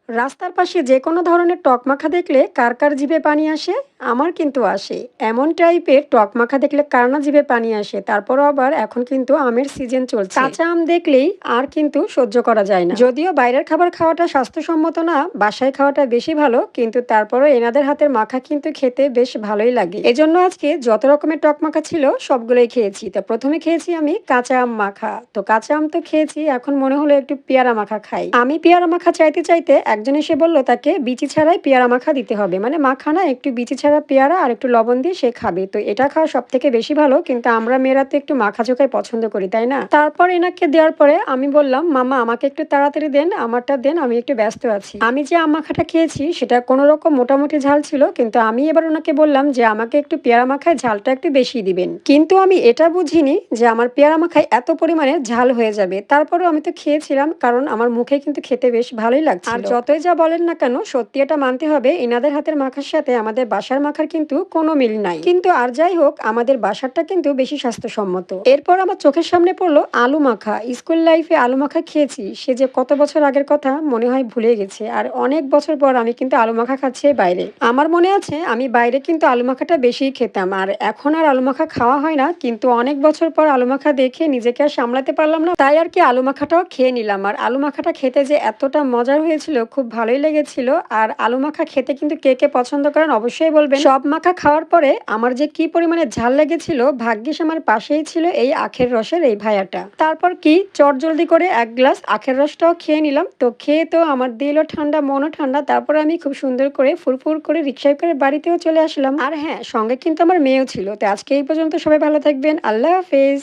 রাস্তার পাশে যে কোনো ধরনের টক মাখা দেখলে কার কার জিভে পানি আসে? আমার কিন্তু আসে। এমন টাইপের টক মাখা দেখলে কার না জিভে পানি আসে? তারপরও আবার এখন কিন্তু আমের সিজন চলছে। কাঁচা আম দেখলেই আর কিন্তু সহ্য করা যায় না। যদিও বাইরের খাবার খাওয়াটা স্বাস্থ্যসম্মত না, বাসায় খাওয়াটা বেশি ভালো, কিন্তু তারপরও এনাদের হাতের মাখা কিন্তু খেতে বেশ ভালোই লাগে। এজন্য আজকে যত রকমের টক মাখা ছিল সবগুলোই খেয়েছি। তা প্রথমে খেয়েছি আমি কাঁচা আম মাখা। তো কাঁচা আম তো খেয়েছি, এখন মনে হলো একটু পেয়ারা মাখা খাই। আমি পেয়ারা মাখা চাইতে চাইতে একজন এসে বলল তাকে বিচি ছাড়াই পেয়ারা মাখা দিতে হবে, মানে মাখা না, একটু বিচি ছাড়া পেয়ারা আর একটু লবণ দিয়ে সে খাবে। তো এটা খাওয়া সব থেকে বেশি ভালো, কিন্তু আমরা মেয়েরা তো একটু মাখা চোখাই পছন্দ করি, তাই না? তারপর এনাকে দেওয়ার পরে আমি বললাম, মামা আমাকে একটু তাড়াতাড়ি দেন, আমারটা দেন, আমি একটু ব্যস্ত আছি। আমি যে আম মাখাটা খেয়েছি সেটা কোনো রকম মোটামুটি ঝাল ছিল, কিন্তু আমি এবার ওনাকে বললাম যে আমাকে একটু পেয়ারা মাখায় ঝালটা একটু বেশি দিবেন। কিন্তু আমি এটা বুঝিনি যে আমার পেয়ারা মাখায় এত পরিমাণে ঝাল হয়ে যাবে। তারপরেও আমি তো খেয়েছিলাম, কারণ আমার মুখে কিন্তু খেতে বেশ ভালোই লাগছিল। আর যতই যা বলেন না কেন, সত্যি এটা মানতে হবে, এনাদের হাতের মাখার সাথে আমাদের বাসার মাখার কিন্তু কোনো মিল নাই। কিন্তু আর যাই হোক, আমাদের বাসারটা কিন্তু বেশি স্বাস্থ্যসম্মত। এরপর আমার চোখের সামনে পড়লো আলু মাখা। স্কুল লাইফে আলু মাখা খেয়েছি, সে যে কত বছর আগের কথা মনে হয় ভুলে গেছে। আর অনেক বছর পর আমি কিন্তু আলু মাখা খাচ্ছি বাইরে। আমার মনে আছে আমি বাইরে কিন্তু আলু মাখাটা বেশি খেতাম, আর এখন আর আলু মাখা খাওয়া হয় না। কিন্তু অনেক বছর পর আলু মাখা দেখে নিজেকে আর সামলাতে পারলাম না, তাই আর কি আলু মাখাটাও খেয়ে নিলাম। আর আলু মাখাটা খেতে যে এতটা মজার হয়েছিল, খুব ভালোই লেগেছিল। আর আলু মাখা খেতে কিন্তু কে কে পছন্দ করেন অবশ্যই বলবেন। সব মাখা খাওয়ার পরে আমার যে কি পরিমাণে ঝাল লেগেছিল, ভাগ্যিস আমার পাশেই ছিল এই আখের রসের এই ভাইয়াটা। তারপর কি চটজলদি করে এক গ্লাস আখের রসটাও খেয়ে নিলাম। তো খেয়ে তো আমার দিলও ঠান্ডা, মনও ঠান্ডা। তারপর আমি খুব সুন্দর করে ফুরফুর করে রিক্সায় করে বাড়িতেও চলে আসলাম। আর হ্যাঁ, সঙ্গে কিন্তু আমার মেয়েও ছিল। তো আজকে এই পর্যন্ত, সবাই ভালো থাকবেন, আল্লাহ হাফেজ।